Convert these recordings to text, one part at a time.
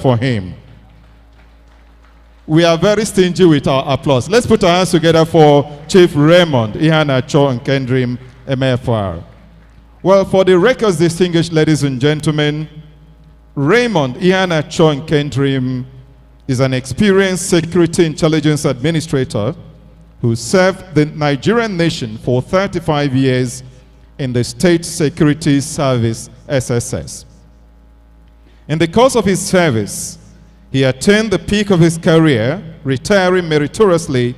for him. We are very stingy with our applause. Let's put our hands together for Chief Raymond Ihanacho Nkendrim, MFR. Well, for the records, distinguished ladies and gentlemen, Raymond Ihanacho Nkendrim is an experienced security intelligence administrator who served the Nigerian nation for 35 years in the State Security Service, SSS. In the course of his service, he attained the peak of his career, retiring meritoriously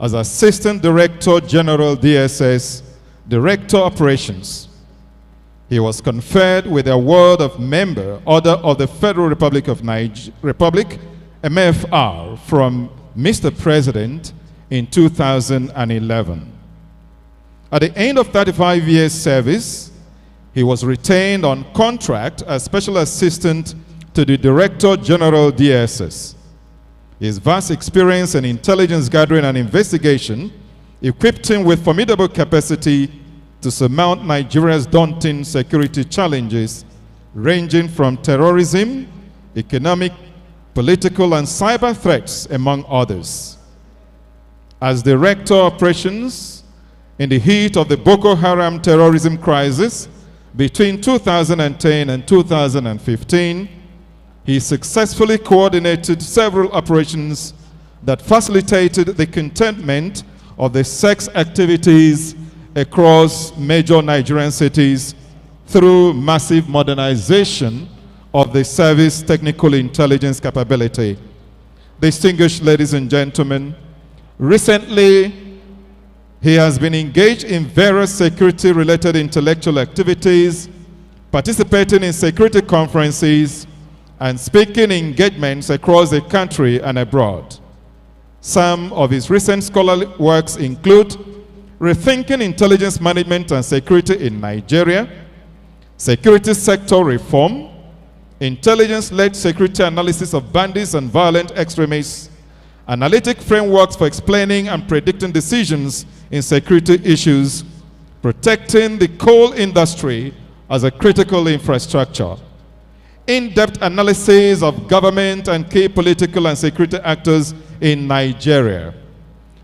as Assistant Director General DSS, Director Operations. He was conferred with the award of Member Order of the Federal Republic of Republic, MFR, from Mr. President in 2011. At the end of 35 years service, he was retained on contract as Special Assistant to the Director General DSS. His vast experience in intelligence gathering and investigation equipped him with formidable capacity to surmount Nigeria's daunting security challenges, ranging from terrorism, economic, political, and cyber threats, among others. As Director Operations, in the heat of the Boko Haram terrorism crisis between 2010 and 2015, he successfully coordinated several operations that facilitated the containment of the sex activities across major Nigerian cities through massive modernization of the service technical intelligence capability. Distinguished ladies and gentlemen, recently he has been engaged in various security-related intellectual activities, participating in security conferences, and speaking engagements across the country and abroad. Some of his recent scholarly works include Rethinking Intelligence Management and Security in Nigeria, Security Sector Reform, Intelligence-Led Security Analysis of Bandits and Violent Extremists, Analytic Frameworks for Explaining and Predicting Decisions in Security Issues, Protecting the Coal Industry as a Critical Infrastructure, In-Depth Analysis of Government and Key Political and Security Actors in Nigeria,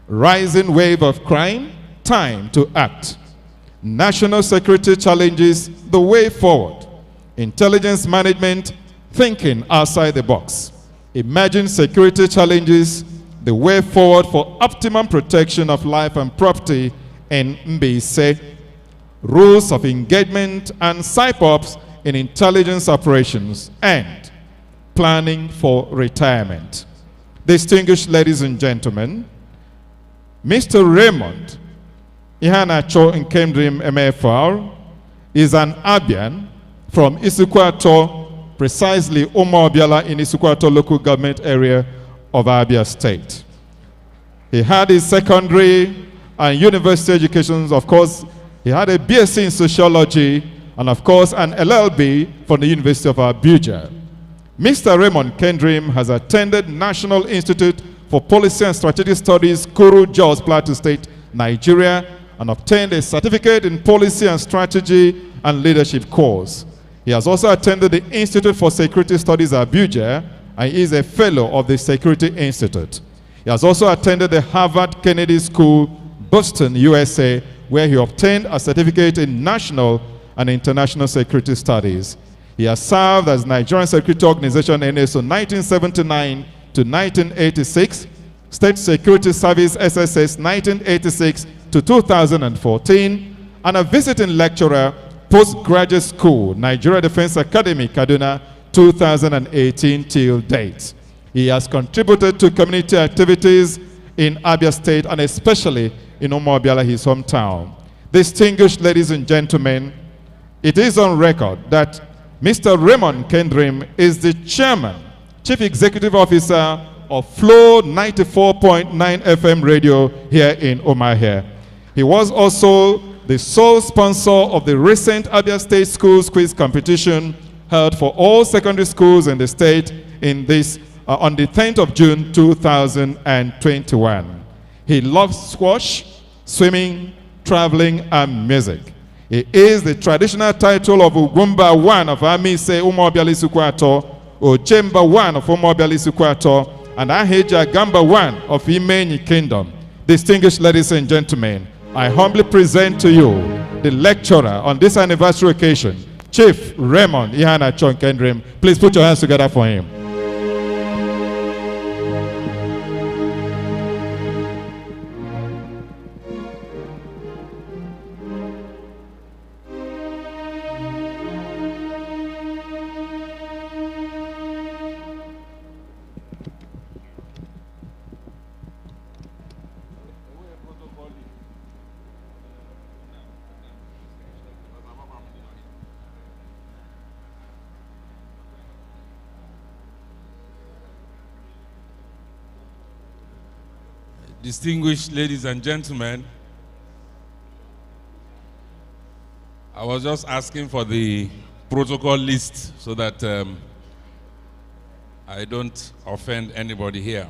Rising Wave of Crime, Time to Act, National Security Challenges, The Way Forward, Intelligence Management, Thinking Outside the Box, Emerging Security Challenges, The Way Forward for Optimum Protection of Life and Property in Mbise, Rules of Engagement and CyPops in Intelligence Operations, and Planning for Retirement. Distinguished ladies and gentlemen, Mr. Raymond Ihanacho Nkendrim, MFR, is an Abian from Isukwato, precisely Umuobiala in Isukwato local government area of Abia State. He had his secondary and university educations. Of course, he had a BSc in sociology and of course an LLB from the University of Abuja. Mr. Raymond Nkendrim has attended National Institute for Policy and Strategic Studies, Kuru, Jos Plateau State, Nigeria, and obtained a certificate in Policy and Strategy and Leadership course. He has also attended the Institute for Security Studies, Abuja, and is a fellow of the Security Institute. He has also attended the Harvard Kennedy School, Boston, USA, where he obtained a certificate in National and International Security Studies. He has served as Nigerian Security Organization NSO 1979 to 1986, State Security Service SSS 1986 to 2014, and a visiting lecturer, Postgraduate School, Nigeria Defense Academy, Kaduna, 2018 till date. He has contributed to community activities in Abia State and especially in Umuobiala, his hometown. Distinguished ladies and gentlemen, it is on record that Mr. Raymond Nkendrim is the Chairman, Chief Executive Officer of Flow 94.9 FM radio here in Umuahia. He was also the sole sponsor of the recent Abia State Schools Quiz competition held for all secondary schools in the state in this on the 10th of June 2021. He loves squash, swimming, traveling, and music. He is the traditional title of Ugumba 1 of Amise Umuobiala Isukwato, Ochemba 1 of Omobiali Sukwato, and Aheja Gamba 1 of Imenyi Kingdom. Distinguished ladies and gentlemen, I humbly present to you the lecturer on this anniversary occasion, Chief Raymond Ihana Chonkendrim. Please put your hands together for him. Distinguished ladies and gentlemen, I was just asking for the protocol list so that I don't offend anybody here.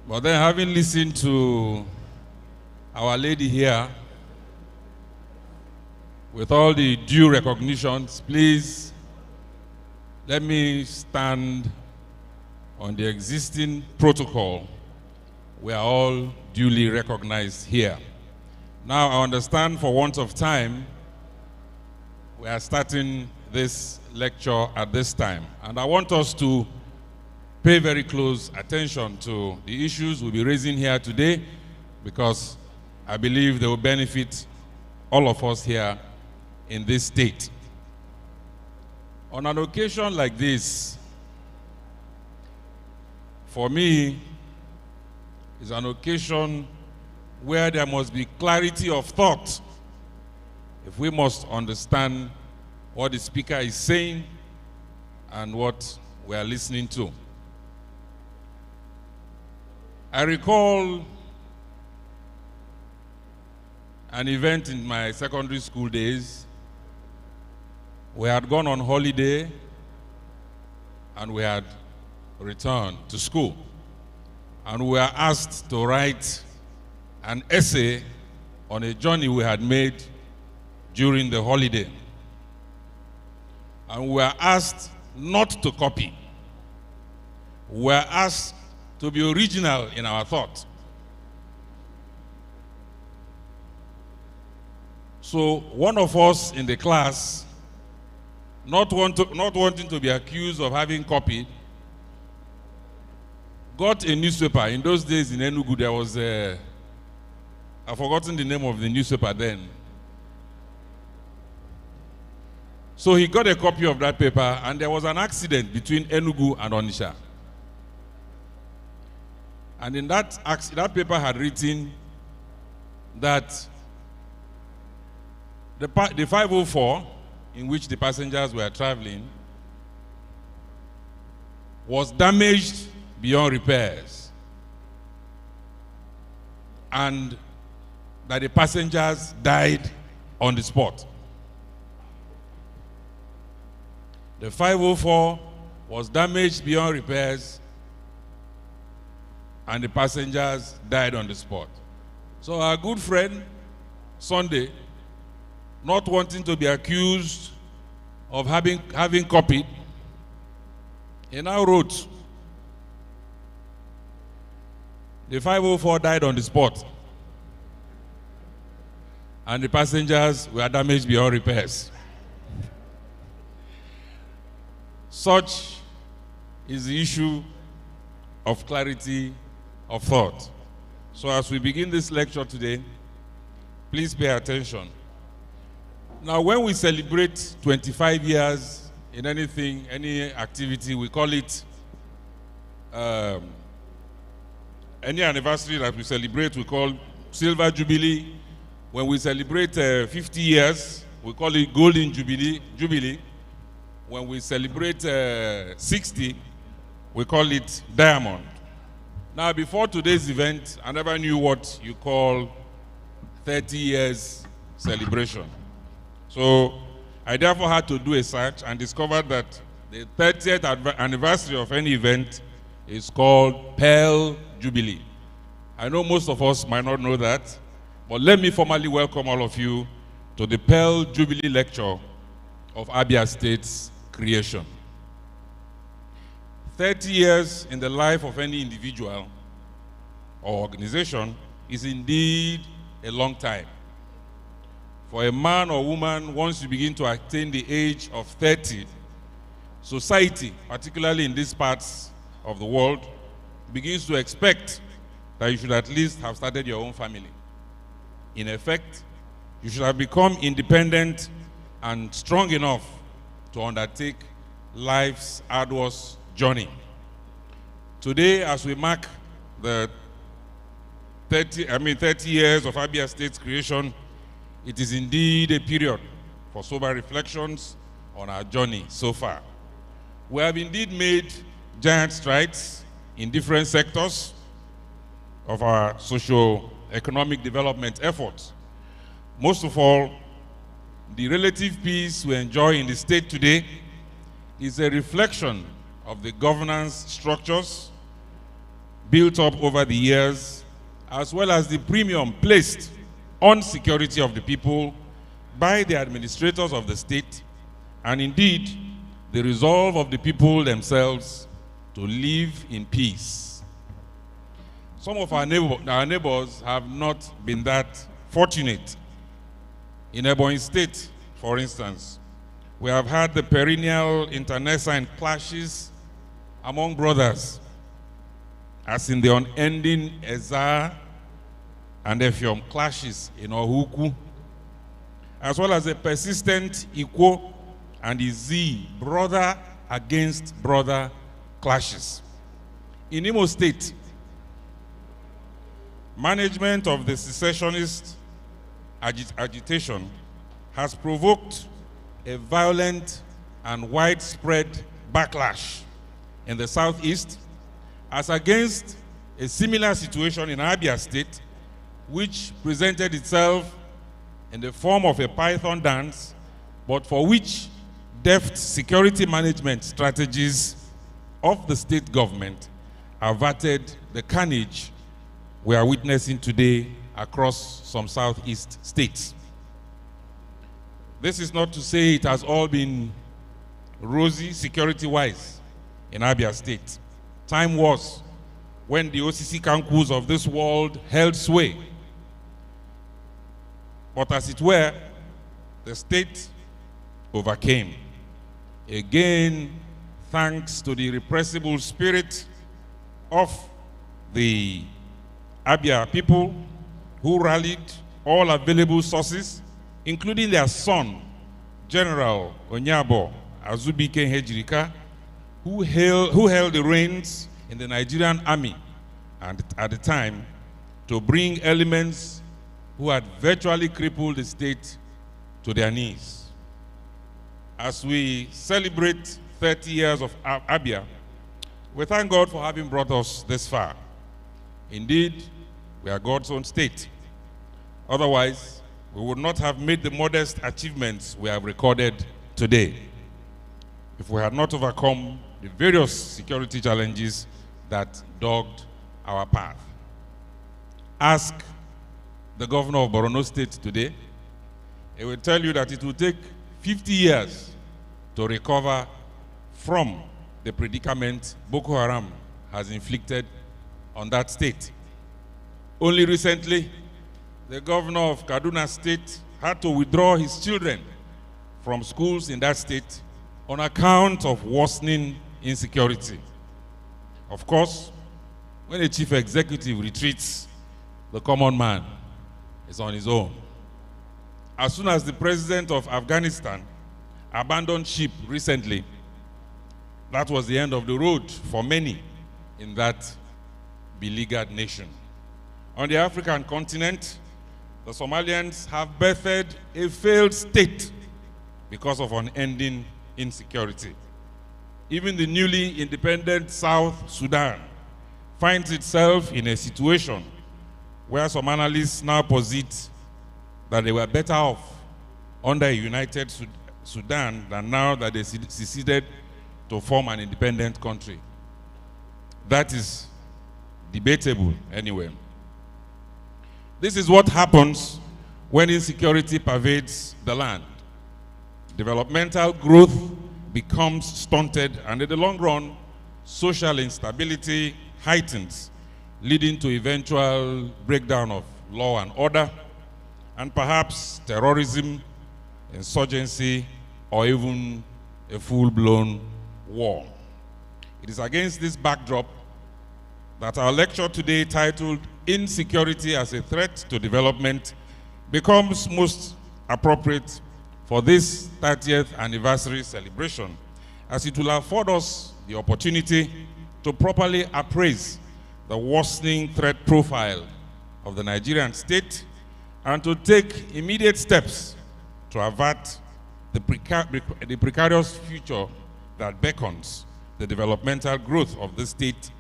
But then, having listened to Our Lady here, with all the due recognitions, please let me stand on the existing protocol. We are all duly recognized here. Now, I understand for want of time, we are starting this lecture at this time. And I want us to pay very close attention to the issues we'll be raising here today, because I believe they will benefit all of us here in this state. On an occasion like this, for me, it's an occasion where there must be clarity of thought if we must understand what the speaker is saying and what we are listening to. I recall an event in my secondary school days. We had gone on holiday and we had returned to school, and we were asked to write an essay on a journey we had made during the holiday. And we were asked not to copy. We were asked to be original in our thought. So one of us in the class, not wanting to be accused of having copied, got a newspaper. In those days in Enugu, there was I've forgotten the name of the newspaper then. So he got a copy of that paper, and there was an accident between Enugu and Onitsha. And in that paper had written that the 504, in which the passengers were traveling, was damaged beyond repairs, and that the passengers died on the spot. The 504 was damaged beyond repairs, and the passengers died on the spot. So our good friend, Sunday, not wanting to be accused of having copied, he now wrote, the 504 died on the spot, and the passengers were damaged beyond repairs. Such is the issue of clarity of thought. So as we begin this lecture today, please pay attention. Now, when we celebrate 25 years in anything, any activity, we call it, any anniversary that we celebrate, we call Silver Jubilee. When we celebrate 50 years, we call it Golden Jubilee. When we celebrate 60, we call it Diamond. Now, before today's event, I never knew what you call 30 years celebration. So I therefore had to do a search and discovered that the 30th anniversary of any event is called Pearl Jubilee. I know most of us might not know that, but let me formally welcome all of you to the Pearl Jubilee Lecture of Abia State's creation. 30 years in the life of any individual or organization is indeed a long time. For a man or woman, once you begin to attain the age of 30, society, particularly in these parts of the world, begins to expect that you should at least have started your own family. In effect, you should have become independent and strong enough to undertake life's arduous journey. Today, as we mark the 30 years of Abia State's creation, it is indeed a period for sober reflections on our journey so far. We have indeed made giant strides in different sectors of our socio-economic development efforts. Most of all, the relative peace we enjoy in the state today is a reflection of the governance structures built up over the years, as well as the premium placed on security of the people by the administrators of the state, and indeed the resolve of the people themselves to live in peace. Some of our neighbors have not been that fortunate. In Ebonyi State, for instance, we have had the perennial internecine clashes among brothers, as in the unending Ezza and Effium clashes in Ohuku, as well as the persistent Ikwo and Izi brother against brother clashes. In Imo State, management of the secessionist agitation has provoked a violent and widespread backlash in the southeast, as against a similar situation in Abia State, which presented itself in the form of a python dance, but for which deft security management strategies of the state government averted the carnage we are witnessing today across some southeast states. This is not to say it has all been rosy security-wise in Abia State. Time was when the OCC Kankus of this world held sway. But as it were, the state overcame. Again, thanks to the irrepressible spirit of the Abia people, who rallied all available sources, including their son, General Onyabo Azubike Hejirika, who held the reins in the Nigerian army and at the time to bring elements who had virtually crippled the state to their knees. As we celebrate 30 years of Abia, we thank God for having brought us this far. Indeed, we are God's own state. Otherwise, we would not have made the modest achievements we have recorded today if we had not overcome the various security challenges that dogged our path. Ask the governor of Borno State today. He will tell you that it will take 50 years to recover from the predicament Boko Haram has inflicted on that state. Only recently, the governor of Kaduna State had to withdraw his children from schools in that state on account of worsening insecurity. Of course, when a chief executive retreats, the common man is on his own. As soon as the president of Afghanistan abandoned ship recently, that was the end of the road for many in that beleaguered nation. On the African continent, the Somalians have birthed a failed state because of unending insecurity. Even the newly independent South Sudan finds itself in a situation where some analysts now posit that they were better off under a united Sudan than now that they seceded to form an independent country. That is debatable anyway. This is what happens when insecurity pervades the land. developmental growth becomes stunted, and in the long run, social instability heightens, leading to eventual breakdown of law and order, and perhaps terrorism, insurgency, or even a full-blown war. It is against this backdrop that our lecture today, titled Insecurity as a Threat to Development, becomes most appropriate for this 30th anniversary celebration, as it will afford us the opportunity to properly appraise the worsening threat profile of the Nigerian state and to take immediate steps to avert the precarious future that beckons the developmental growth of the state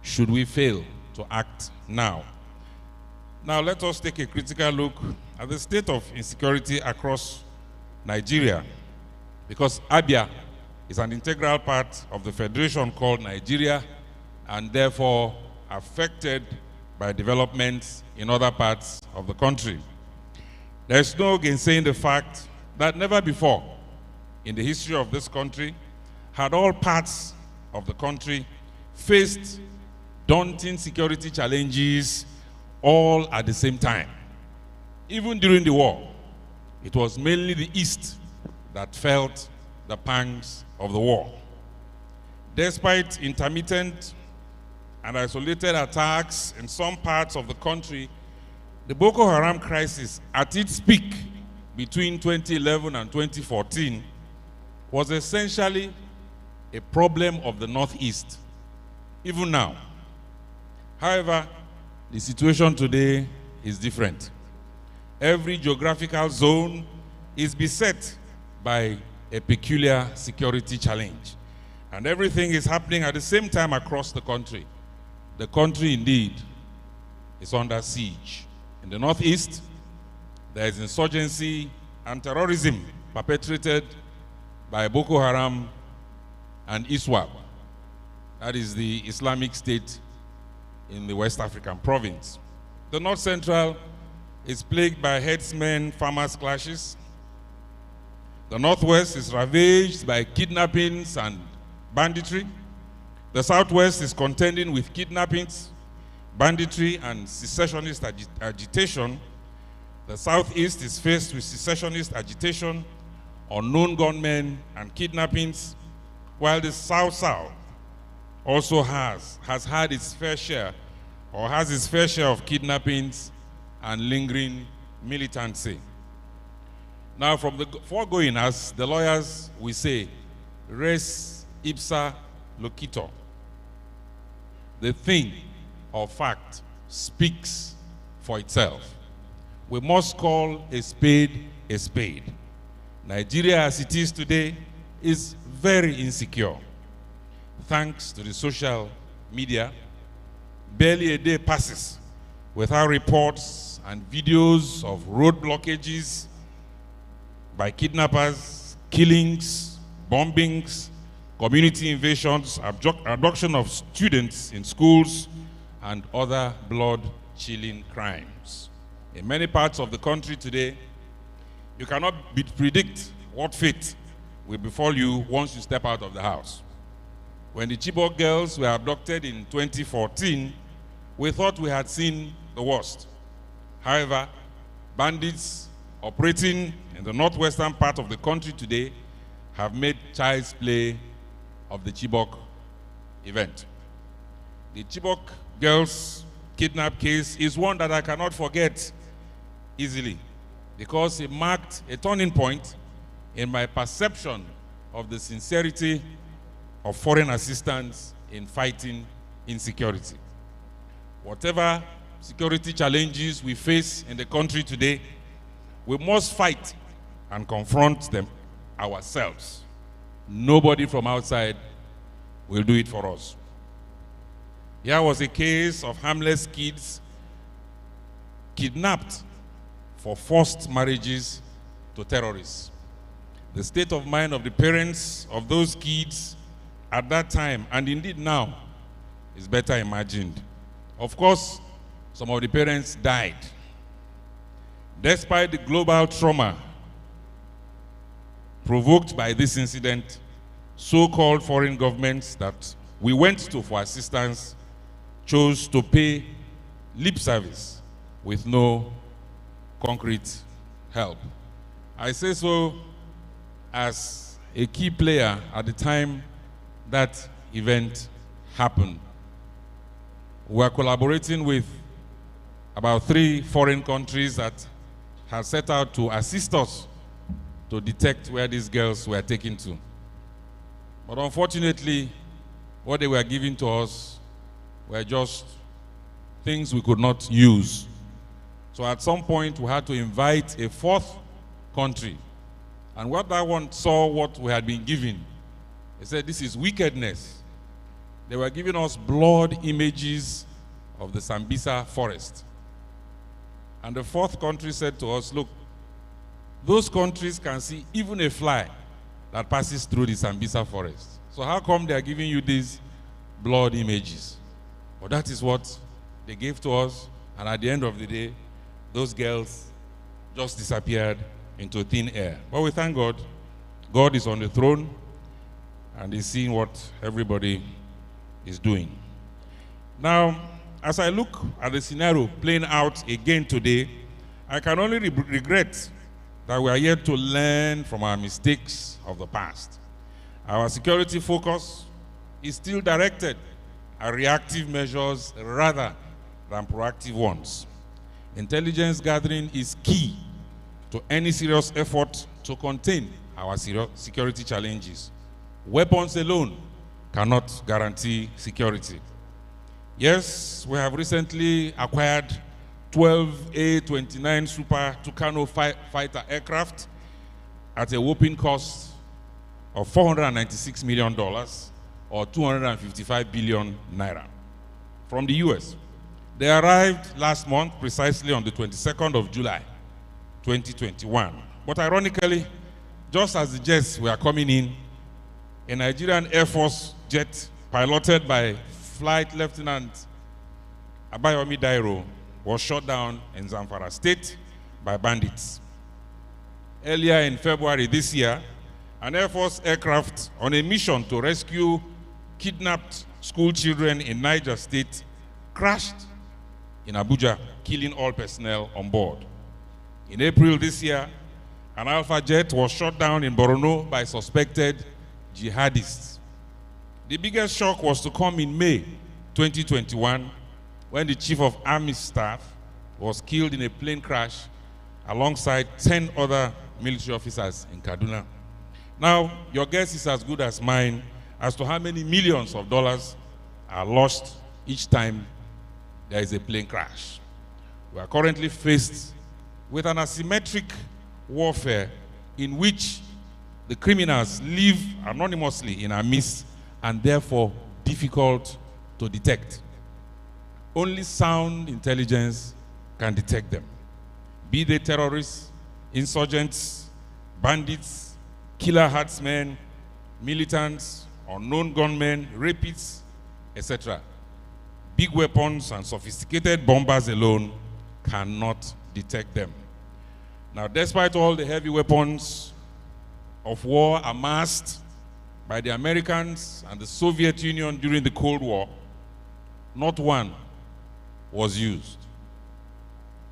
should we fail to act now. Now let us take a critical look at the state of insecurity across Nigeria, because Abia is an integral part of the federation called Nigeria and therefore affected by developments in other parts of the country. There is no gainsaying the fact that never before in the history of this country had all parts of the country faced daunting security challenges all at the same time. Even during the war, it was mainly the East that felt the pangs of the war. Despite intermittent and isolated attacks in some parts of the country, the Boko Haram crisis at its peak between 2011 and 2014 was essentially a problem of the Northeast, even now. However, the situation today is different. Every geographical zone is beset by a peculiar security challenge, and everything is happening at the same time across the country. The country indeed is under siege. In the Northeast, there is insurgency and terrorism perpetrated by Boko Haram and ISWAP, that is the Islamic State in the West African province. The North Central is plagued by herdsmen-farmers clashes. The Northwest is ravaged by kidnappings and banditry. The Southwest is contending with kidnappings, banditry, and secessionist agitation. The Southeast is faced with secessionist agitation, unknown gunmen, and kidnappings, while the South-South also has had its fair share, or has its fair share of kidnappings and lingering militancy. Now, from the foregoing, as the lawyers will say, res ipsa loquitur. The thing or fact speaks for itself. We must call a spade a spade. Nigeria, as it is today, is very insecure. Thanks to the social media, barely a day passes without reports and videos of road blockages by kidnappers, killings, bombings, community invasions, abduction of students in schools, and other blood-chilling crimes. In many parts of the country today, you cannot predict what fate will befall you once you step out of the house. When the Chibok girls were abducted in 2014, we thought we had seen the worst. However, bandits operating in the northwestern part of the country today have made child's play of the Chibok event. The Chibok girls kidnap case is one that I cannot forget easily, because it marked a turning point in my perception of the sincerity of foreign assistance in fighting insecurity. Whatever security challenges we face in the country today, we must fight and confront them ourselves. Nobody from outside will do it for us. Here was a case of harmless kids kidnapped for forced marriages to terrorists. The state of mind of the parents of those kids at that time, and indeed now, is better imagined. Of course, some of the parents died. Despite the global trauma provoked by this incident, so-called foreign governments that we went to for assistance chose to pay lip service with no concrete help. I say so as a key player at the time that event happened. We are collaborating with about 3 foreign countries that have set out to assist us to detect where these girls were taken to. But unfortunately, what they were giving to us were just things we could not use. So at some point, we had to invite a 4th country. And what that one saw what we had been given, they said, this is wickedness. They were giving us blood images of the Sambisa forest. And the 4th country said to us, look, those countries can see even a fly that passes through the Sambisa forest. So how come they are giving you these blood images? Well, that is what they gave to us, and at the end of the day, those girls just disappeared into thin air. But we thank God. God is on the throne, and He's seeing what everybody is doing. Now, as I look at the scenario playing out again today, I can only regret that we are yet to learn from our mistakes of the past. Our security focus is still directed at reactive measures rather than proactive ones. Intelligence gathering is key to any serious effort to contain our security challenges. Weapons alone cannot guarantee security. Yes, we have recently acquired 12 A-29 Super Tucano fighter aircraft at a whopping cost of $496 million or 255 billion naira from the US. They arrived last month, precisely on the 22nd of July, 2021. But ironically, just as the jets were coming in, a Nigerian Air Force jet piloted by Flight Lieutenant Abayomi Dairo was shot down in Zamfara State by bandits. Earlier in February this year, an Air Force aircraft on a mission to rescue kidnapped school children in Niger State crashed in Abuja, killing all personnel on board. In April this year, an Alpha jet was shot down in Borno by suspected jihadists. The biggest shock was to come in May 2021, when the Chief of Army Staff was killed in a plane crash alongside 10 other military officers in Kaduna. Now, your guess is as good as mine as to how many millions of dollars are lost each time there is a plane crash. We are currently faced with an asymmetric warfare in which the criminals live anonymously in our midst and therefore difficult to detect. Only sound intelligence can detect them. Be they terrorists, insurgents, bandits, killer herdsmen, militants, unknown gunmen, rapists, etc. Big weapons and sophisticated bombers alone cannot detect them. Now, despite all the heavy weapons of war amassed by the Americans and the Soviet Union during the Cold War, not one was used.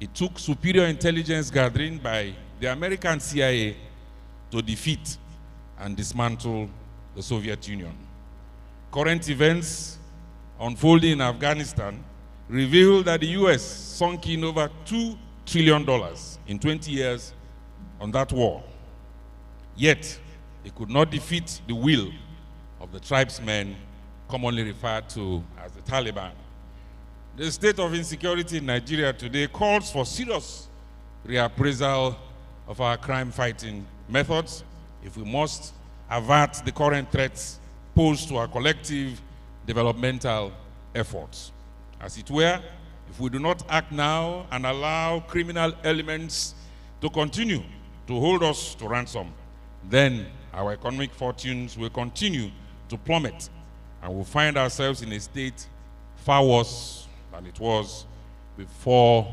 It took superior intelligence gathering by the American CIA to defeat and dismantle the Soviet Union. Current events unfolding in Afghanistan reveal that the US sunk in over $2 trillion in 20 years on that war. Yet, it could not defeat the will of the tribesmen commonly referred to as the Taliban. The state of insecurity in Nigeria today calls for serious reappraisal of our crime-fighting methods if we must avert the current threats posed to our collective developmental efforts. As it were, if we do not act now and allow criminal elements to continue to hold us to ransom, then our economic fortunes will continue to plummet and we'll find ourselves in a state far worse than it was before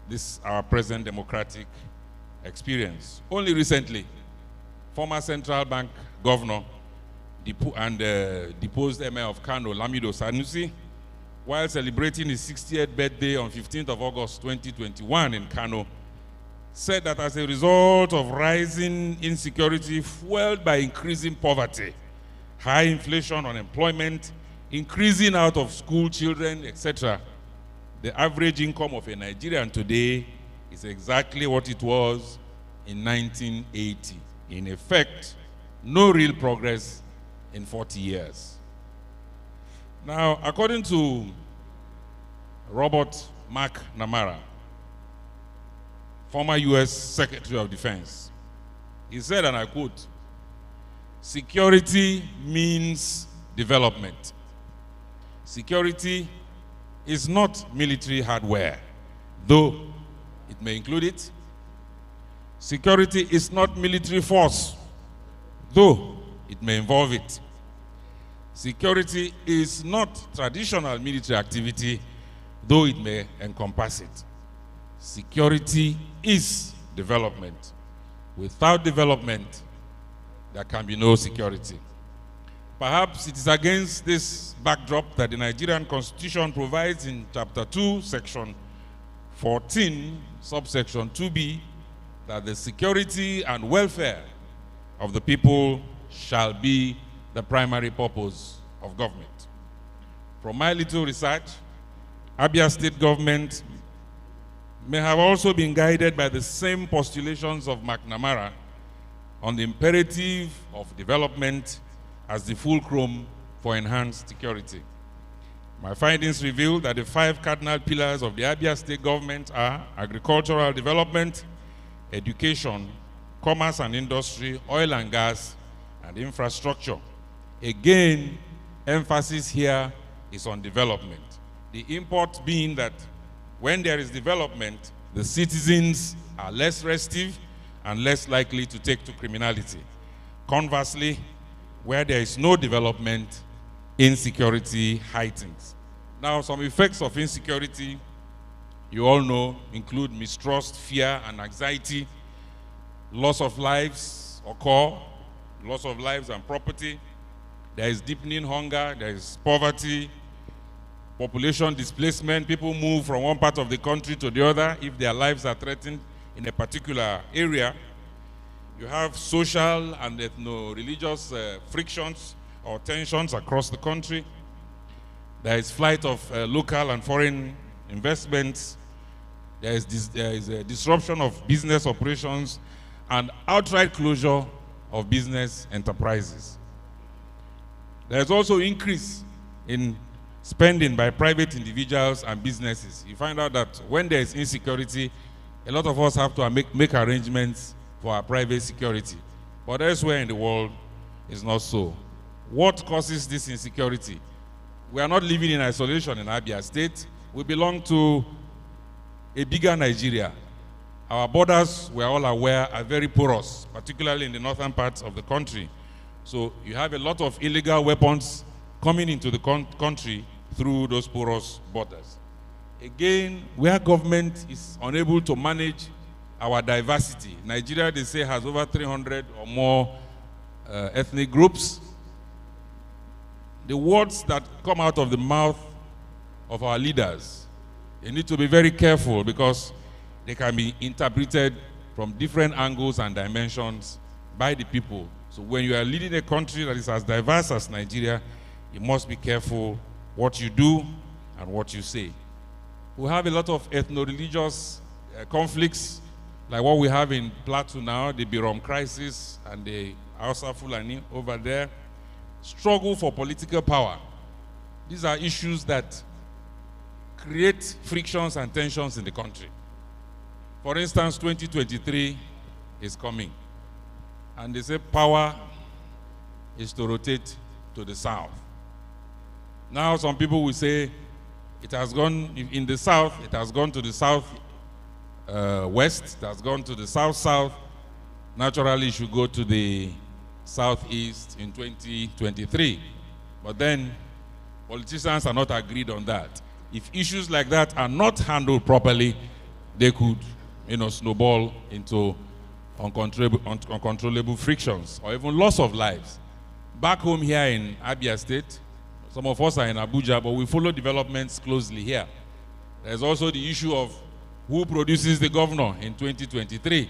this, our present democratic experience. Only recently, former central bank governor and deposed Emir of Kano, Lamido Sanusi, while celebrating his 60th birthday on 15th of August 2021 in Kano, said that as a result of rising insecurity fueled by increasing poverty, high inflation, unemployment, increasing out of school children, etc., the average income of a Nigerian today is exactly what it was in 1980. In effect, no real progress in 40 years. Now, according to Robert McNamara, former US Secretary of Defense, he said, and I quote, "Security means development. Security is not military hardware, though it may include it. Security is not military force, though it may involve it. Security is not traditional military activity, though it may encompass it. Security is development. Without development, there can be no security." Perhaps it is against this backdrop that the Nigerian Constitution provides in Chapter 2, Section 14, subsection 2b, that the security and welfare of the people shall be the primary purpose of government. From my little research, Abia State government may have also been guided by the same postulations of McNamara on the imperative of development as the fulcrum for enhanced security. My findings reveal that the 5 cardinal pillars of the Abia State government are agricultural development, education, commerce and industry, oil and gas, and infrastructure. Again, emphasis here is on development. The import being that when there is development, the citizens are less restive and less likely to take to criminality. Conversely, where there is no development, insecurity heightens. Now, some effects of insecurity, you all know, include mistrust, fear, and anxiety. Loss of lives occur, loss of lives and property. There is deepening hunger, there is poverty, population displacement. People move from one part of the country to the other if their lives are threatened in a particular area. You have social and ethno-religious frictions or tensions across the country. There is flight of local and foreign investments. There is a disruption of business operations and outright closure of business enterprises. There is also increase in spending by private individuals and businesses. You find out that when there is insecurity, a lot of us have to make arrangements for our private security. But elsewhere in the world, it's not so. What causes this insecurity? We are not living in isolation in Abia State. We belong to a bigger Nigeria. Our borders, we are all aware, are very porous, particularly in the northern parts of the country. So you have a lot of illegal weapons coming into the country through those porous borders. Again, where government is unable to manage our diversity. Nigeria, they say, has over 300 or more ethnic groups. The words that come out of the mouth of our leaders, they need to be very careful because they can be interpreted from different angles and dimensions by the people. So when you are leading a country that is as diverse as Nigeria, you must be careful what you do and what you say. We have a lot of ethno-religious conflicts, like what we have in Plateau now, the Birom crisis and the Hausa Fulani over there. Struggle for political power. These are issues that create frictions and tensions in the country. For instance, 2023 is coming. And they say power is to rotate to the south. Now some people will say it has gone, in the south, it has gone to the south west, it has gone to the south-south. Naturally, it should go to the southeast in 2023. But then, politicians are not agreed on that. If issues like that are not handled properly, they could, snowball into uncontrollable frictions, or even loss of lives. Back home here in Abia State, some of us are in Abuja, but we follow developments closely here. There's also the issue of who produces the governor in 2023.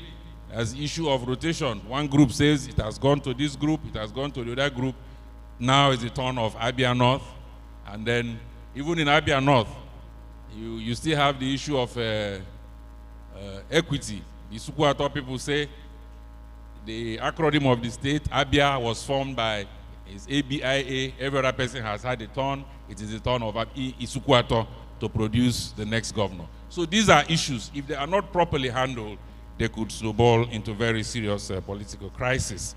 There's the issue of rotation. One group says it has gone to this group, it has gone to the other group. Now it's the turn of Abia North. And then even in Abia North, you still have the issue of equity. The Sukuato people say the acronym of the state, Abia, was formed by is ABIA. Every other person has had a turn. It is the turn of Isukuato to produce the next governor. So these are issues. If they are not properly handled, they could snowball into very serious political crisis.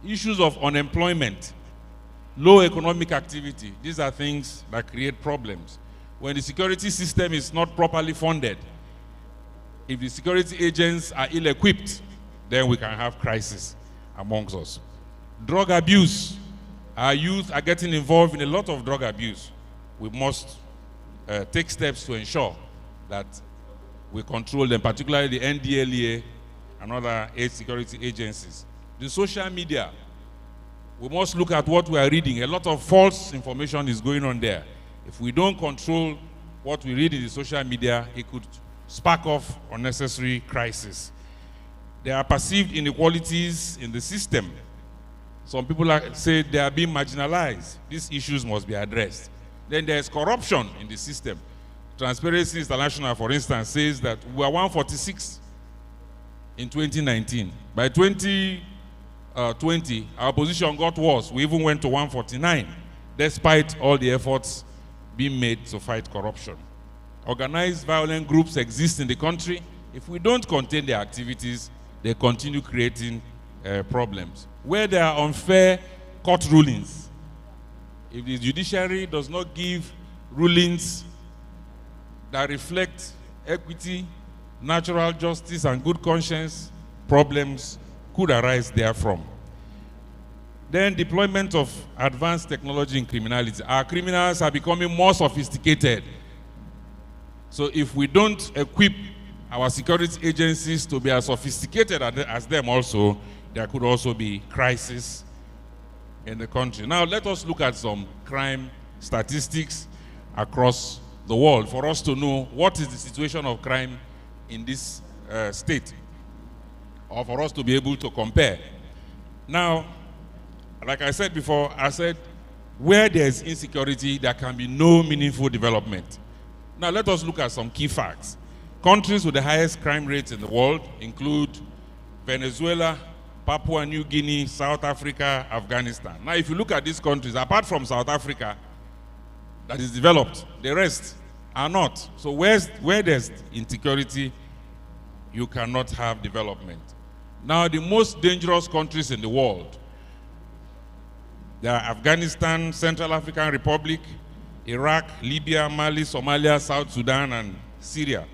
Issues of unemployment, low economic activity, these are things that create problems. When the security system is not properly funded, if the security agents are ill-equipped, then we can have crisis amongst us. Drug abuse. Our youth are getting involved in a lot of drug abuse. We must take steps to ensure that we control them, particularly the NDLEA and other aid security agencies. The social media, we must look at what we are reading. A lot of false information is going on there. If we don't control what we read in the social media, it could spark off unnecessary crisis. There are perceived inequalities in the system. Some people say they are being marginalized. These issues must be addressed. Then there's corruption in the system. Transparency International, for instance, says that we are 146 in 2019. By 2020, our position got worse. We even went to 149, despite all the efforts being made to fight corruption. Organized violent groups exist in the country. If we don't contain their activities, they continue creating problems. Where there are unfair court rulings, if the judiciary does not give rulings that reflect equity, natural justice, and good conscience, problems could arise therefrom. Then deployment of advanced technology in criminality. Our criminals are becoming more sophisticated. So if we don't equip our security agencies to be as sophisticated as them also, there could also be crisis in the country. Now let us look at some crime statistics across the world for us to know what is the situation of crime in this state, or for us to be able to compare. Now, like I said before, I said where there is insecurity, there can be no meaningful development. Now let us look at some key facts. Countries with the highest crime rates in the world include Venezuela, Papua New Guinea, South Africa, Afghanistan. Now if you look at these countries, apart from South Africa, that is developed, the rest are not. So where there's insecurity, you cannot have development. Now the most dangerous countries in the world, they are Afghanistan, Central African Republic, Iraq, Libya, Mali, Somalia, South Sudan, and Syria.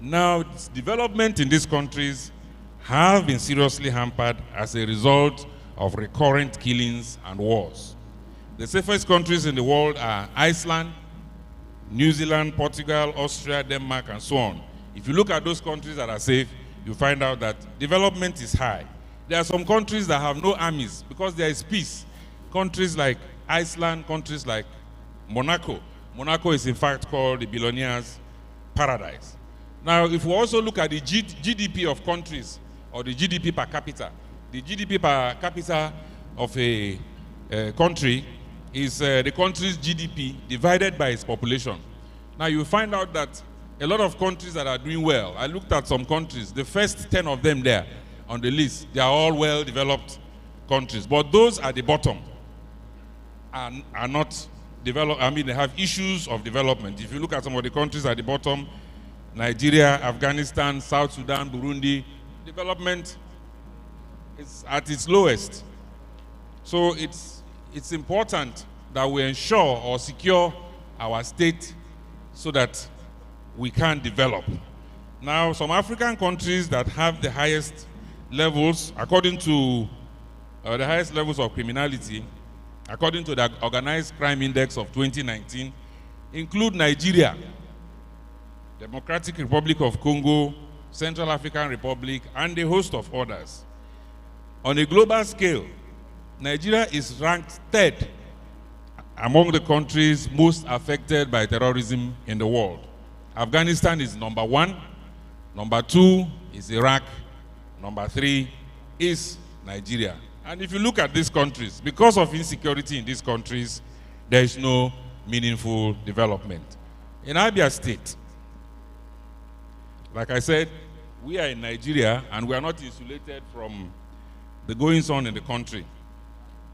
Now, development in these countries have been seriously hampered as a result of recurrent killings and wars. The safest countries in the world are Iceland, New Zealand, Portugal, Austria, Denmark, and so on. If you look at those countries that are safe, you find out that development is high. There are some countries that have no armies because there is peace. Countries like Iceland, countries like Monaco. Monaco is in fact called the billionaire's paradise. Now, if we also look at the GDP of countries, or the GDP per capita, the GDP per capita of a country is the country's GDP divided by its population. Now, you find out that a lot of countries that are doing well, I looked at some countries, the first 10 of them there on the list, they are all well-developed countries. But those at the bottom are not developed. I mean, they have issues of development. If you look at some of the countries at the bottom, Nigeria, Afghanistan, South Sudan, Burundi, development is at its lowest. So it's important that we ensure or secure our state so that we can develop. Now, some African countries that have the highest levels, according to the highest levels of criminality, according to the Organized Crime Index of 2019, include Nigeria, Democratic Republic of Congo, Central African Republic, and a host of others. On a global scale, Nigeria is ranked third among the countries most affected by terrorism in the world. Afghanistan is number 1, number 2 is Iraq, number 3 is Nigeria. And if you look at these countries, because of insecurity in these countries, there is no meaningful development. In Abia State, like I said, we are in Nigeria and we are not insulated from the goings on in the country.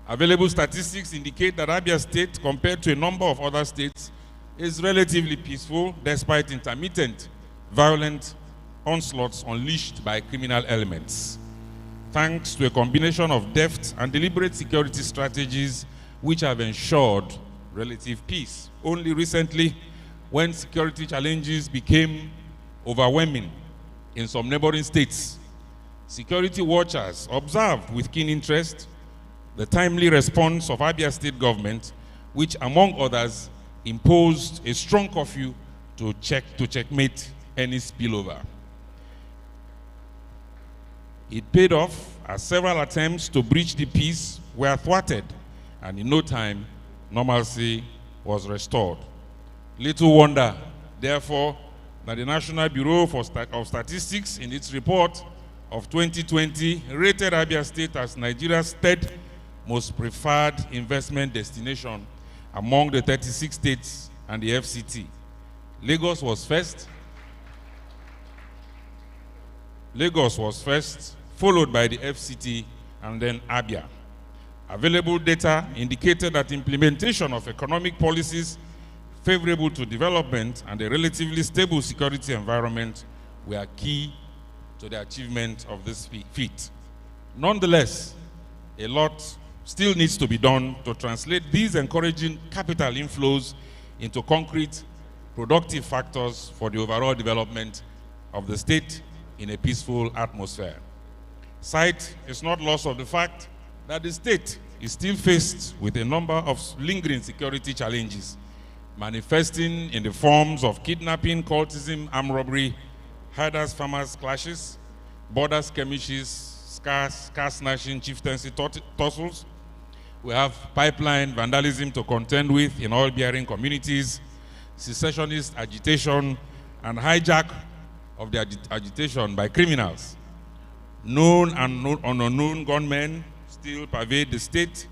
Available statistics indicate that Abia State, compared to a number of other states, is relatively peaceful despite intermittent violent onslaughts unleashed by criminal elements, thanks to a combination of deft and deliberate security strategies which have ensured relative peace. Only recently, when security challenges became overwhelming in some neighboring states, security watchers observed with keen interest the timely response of Abia State government, which, among others, imposed a strong curfew to checkmate any spillover. It paid off as several attempts to breach the peace were thwarted, and in no time, normalcy was restored. Little wonder, therefore, that the National Bureau of Statistics, in its report of 2020, rated Abia State as Nigeria's third most preferred investment destination among the 36 states and the FCT. Lagos was first, followed by the FCT, and then Abia. Available data indicated that implementation of economic policies favorable to development and a relatively stable security environment were key to the achievement of this feat. Nonetheless, a lot still needs to be done to translate these encouraging capital inflows into concrete, productive factors for the overall development of the state in a peaceful atmosphere. Sight is not lost of the fact that the state is still faced with a number of lingering security challenges, manifesting in the forms of kidnapping, cultism, armed robbery, herders-farmers clashes, border skirmishes, car snatching, chieftaincy tussles. We have pipeline vandalism to contend with in oil-bearing communities, secessionist agitation, and hijack of the agitation by criminals. Known and unknown gunmen still pervade the state,